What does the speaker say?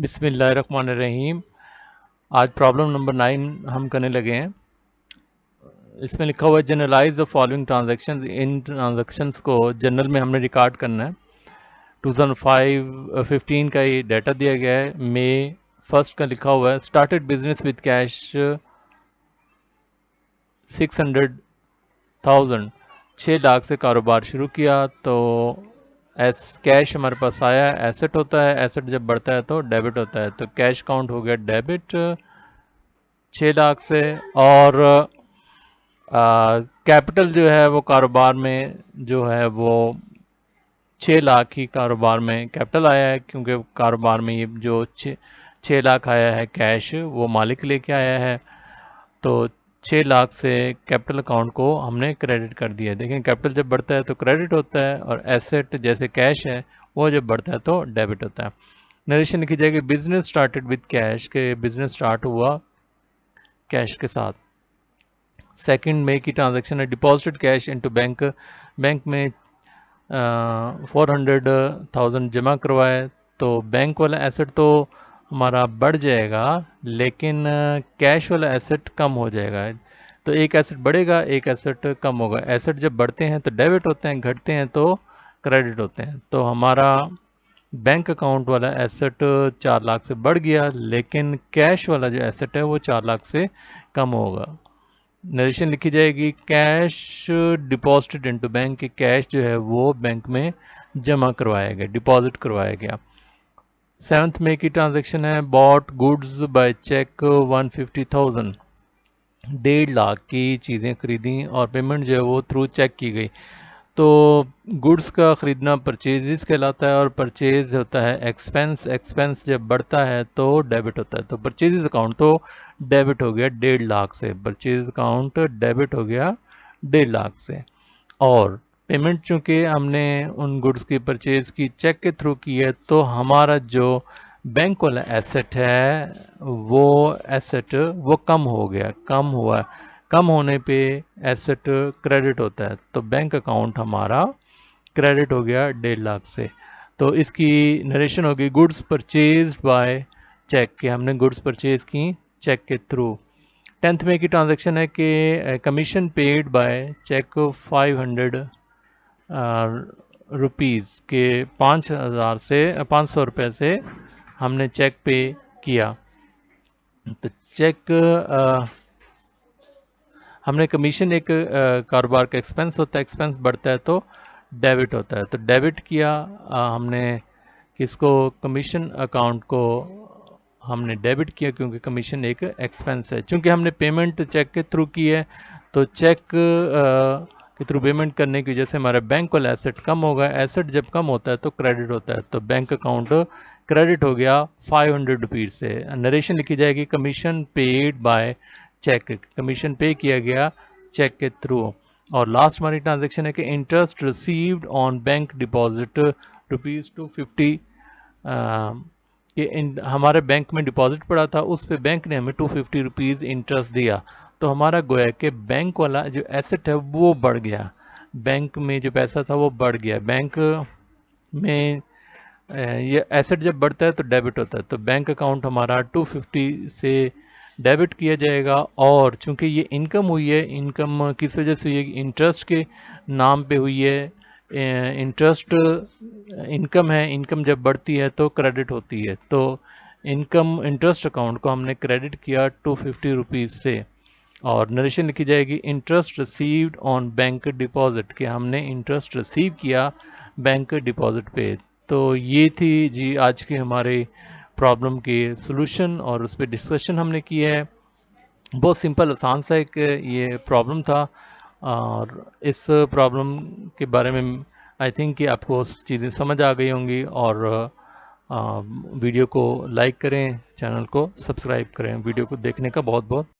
बिस्मिल्लाहिर्रहमानिर्रहीम। आज problem number 9 हम करने लगे हैं। इसमें लिखा हुआ है जनरलाइज द फॉलोइंग ट्रांजैक्शंस। इन ट्रांजैक्शंस को जनरल में हमने रिकॉर्ड करना है। 2015 का ये डाटा दिया गया है। मई फर्स्ट का लिखा हुआ है started business with cash 600,000। 6 lakh से कारोबार शुरू किया तो कैश हमारे पास आया। एसेट होता है, एसेट जब बढ़ता है तो डेबिट होता है, तो कैश काउंट हो गया डेबिट 6 लाख से। और कैपिटल जो है वो कारोबार में जो है वो 6 लाख ही कारोबार में कैपिटल आया है, क्योंकि कारोबार में ये जो 6 लाख आया है कैश वो मालिक लेके आया है। तो 6 लाख से कैपिटल अकाउंट को हमने क्रेडिट कर दिया। देखें, कैपिटल जब बढ़ता है तो क्रेडिट होता है, और एसेट जैसे कैश है वो जब बढ़ता है तो डेबिट होता है। नरेशन लिखी जाएगी बिजनेस स्टार्टेड विद कैश, के बिजनेस स्टार्ट हुआ कैश के साथ। सेकंड मई की ट्रांजैक्शन है deposited cash into bank. Bank में 400,000 जमा करवाए, तो बैंक वाला एसेट तो हमारा बढ़ जाएगा, लेकिन कैश वाला एसेट कम हो जाएगा। तो एक एसेट बढ़ेगा, एक एसेट कम होगा। एसेट जब बढ़ते हैं तो डेबिट होते हैं, घटते हैं तो क्रेडिट होते हैं। तो हमारा बैंक अकाउंट वाला एसेट 4 लाख से बढ़ गया, लेकिन कैश वाला जो एसेट है वो 4 लाख से कम होगा। नरेशन लिखी जाएगी कैश डिपॉजिटेड इनटू बैंक, की कैश जो है वो बैंक में जमा करवाया गया, डिपॉजिट करवाया गया। 7 मई की ट्रांजैक्शन है bought goods by cheque 150,000। 1.5 lakh की चीज़ें खरीदी और पेमेंट जो है वो थ्रू चेक की गई। तो गुड्स का ख़रीदना परचेजेस कहलाता है, और परचेज होता है एक्सपेंस। एक्सपेंस जब बढ़ता है तो डेबिट होता है। तो परचेजेस अकाउंट तो डेबिट हो गया 1.5 लाख से, परचेज अकाउंट डेबिट हो गया 1.5 लाख से। और पेमेंट चूंकि हमने उन गुड्स की परचेज की चेक के थ्रू की है, तो हमारा जो बैंक वाला एसेट है वो एसेट वो कम हो गया, कम हुआ। कम होने पे एसेट क्रेडिट होता है, तो बैंक अकाउंट हमारा क्रेडिट हो गया 1.5 लाख से। तो इसकी नरेशन होगी गुड्स परचेज बाय चेक, कि हमने गुड्स परचेज की चेक के थ्रू। 10th में की ट्रांजैक्शन है कि commission paid by cheque 500 rupees के 5,000 से 500 रुपये से हमने चेक पे किया। तो चेक हमने कमीशन एक कारोबार का एक्सपेंस होता है, एक्सपेंस बढ़ता है तो डेबिट होता है। तो डेबिट किया हमने किसको, कमीशन अकाउंट को हमने डेबिट किया, क्योंकि कमीशन एक एक्सपेंस है। चूंकि हमने पेमेंट चेक के थ्रू की है, तो चेक के थ्रू पेमेंट करने की वजह से हमारा बैंक वाला एसेट कम होगा। एसेट जब कम होता है तो क्रेडिट होता है, तो बैंक अकाउंट क्रेडिट हो गया 500 रुपीज़ से। नरेशन लिखी जाएगी commission paid by cheque, commission pay किया गया चेक के थ्रू। और लास्ट हमारी ट्रांजेक्शन है कि interest received on bank deposit ₹250 कि हमारे बैंक में डिपॉजिट पड़ा था, उस पे बैंक ने हमें 250 रुपीज़ इंटरेस्ट दिया। तो हमारा गोया कि बैंक वाला जो एसेट है वो बढ़ गया, बैंक में जो पैसा था वो बढ़ गया। बैंक में ये एसेट जब बढ़ता है तो डेबिट होता है, तो बैंक अकाउंट हमारा 250 से डेबिट किया जाएगा। और चूंकि ये इनकम हुई है, इनकम किस वजह से ये इंटरेस्ट के नाम पे हुई है, इंटरेस्ट इनकम है, इनकम जब बढ़ती है तो क्रेडिट होती है। तो इनकम इंटरेस्ट अकाउंट को हमने क्रेडिट किया 250 रुपीज़ से। और नरेशन लिखी जाएगी interest received on bank deposit, कि हमने इंटरेस्ट रिसीव किया बैंक डिपॉजिट पे। तो ये थी जी आज की हमारे प्रॉब्लम के सॉल्यूशन, और उस पर डिस्कशन हमने की है। बहुत सिंपल आसान सा एक ये प्रॉब्लम था, और इस प्रॉब्लम के बारे में आई थिंक कि आपको चीज़ें समझ आ गई होंगी। और वीडियो को लाइक करें, चैनल को सब्सक्राइब करें। वीडियो को देखने का बहुत बहुत